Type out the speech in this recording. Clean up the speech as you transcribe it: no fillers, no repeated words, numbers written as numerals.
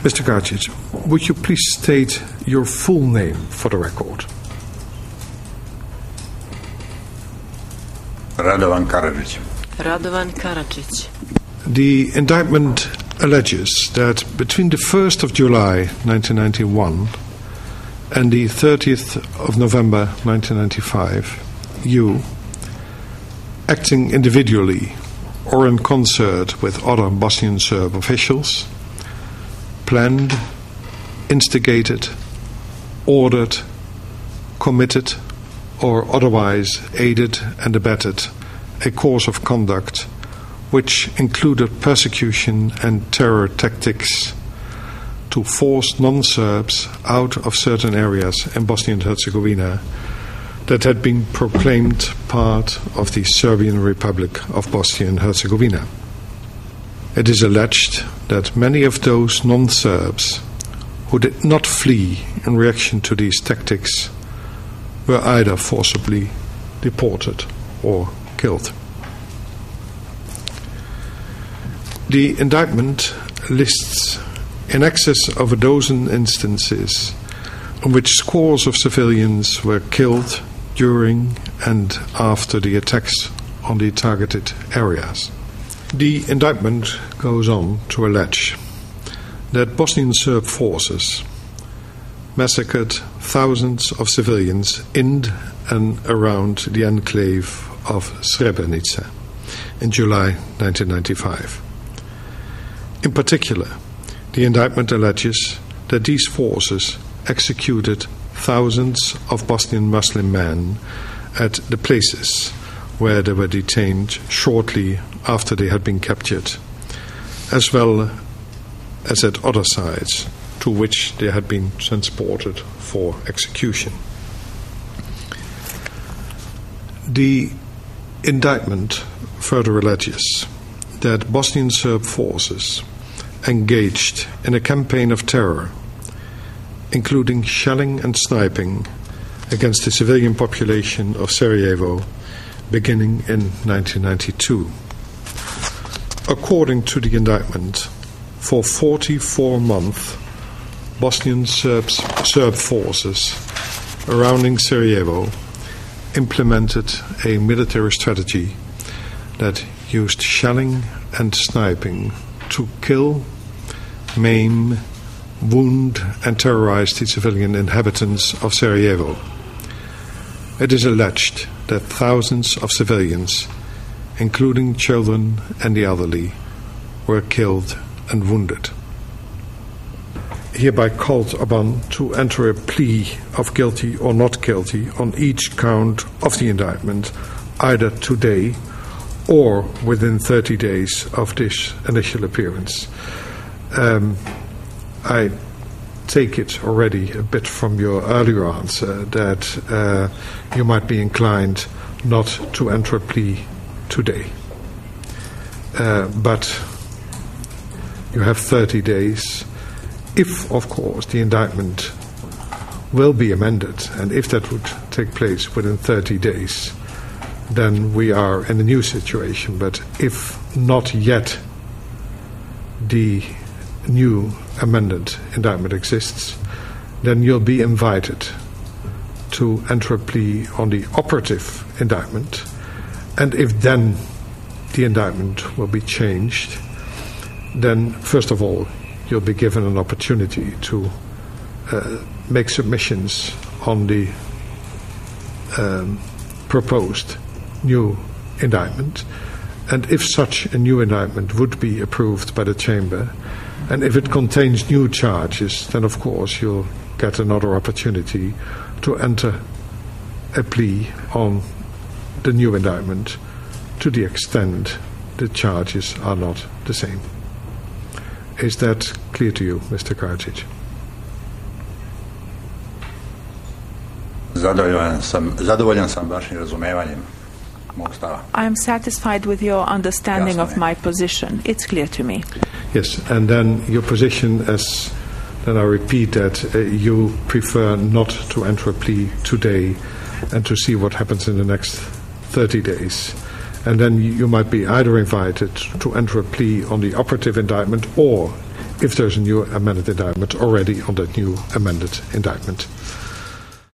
Mr. Karadzic, would you please state your full name for the record? Radovan Karadzic. Radovan Karadzic. The indictment alleges that between the 1st of July 1991 and the 30th of November 1995, you, acting individually or in concert with other Bosnian Serb officials, planned, instigated, ordered, committed, or otherwise aided and abetted a course of conduct which included persecution and terror tactics to force non-Serbs out of certain areas in Bosnia and Herzegovina that had been proclaimed part of the Serbian Republic of Bosnia and Herzegovina. It is alleged that many of those non-Serbs who did not flee in reaction to these tactics were either forcibly deported or killed. The indictment lists in excess of a dozen instances in which scores of civilians were killed during and after the attacks on the targeted areas. The indictment goes on to allege that Bosnian Serb forces massacred thousands of civilians in and around the enclave of Srebrenica in July 1995. In particular, the indictment alleges that these forces executed thousands of Bosnian Muslim men at the places where they were detained shortly after they had been captured, as well as at other sites to which they had been transported for execution. The indictment further alleges that Bosnian Serb forces engaged in a campaign of terror, including shelling and sniping against the civilian population of Sarajevo beginning in 1992. According to the indictment, for 44 months, Bosnian Serb forces surrounding Sarajevo implemented a military strategy that used shelling and sniping to kill, maim, wound and terrorize the civilian inhabitants of Sarajevo. It is alleged that thousands of civilians, including children and the elderly, were killed and wounded. Hereby called upon to enter a plea of guilty or not guilty on each count of the indictment, either today or within 30 days of this initial appearance. I take it already a bit from your earlier answer that you might be inclined not to enter a plea today. But you have 30 days. If, of course, the indictment will be amended, and if that would take place within 30 days, then we are in a new situation. But if not yet the new amended indictment exists, then you'll be invited to enter a plea on the operative indictment. And if then the indictment will be changed, then first of all, you'll be given an opportunity to make submissions on the proposed new indictment. And if such a new indictment would be approved by the Chamber, and if it contains new charges, then of course you'll get another opportunity to enter a plea on the new indictment to the extent the charges are not the same. Is that clear to you, Mr. Karadzic? Zadovoljan sam vašim razumevanjem mog stava. I am satisfied with your understanding of my position. It's clear to me. Yes, and then your position, as then I repeat that you prefer not to enter a plea today and to see what happens in the next 30 days. And then you might be either invited to enter a plea on the operative indictment, or if there's a new amended indictment, already on that new amended indictment.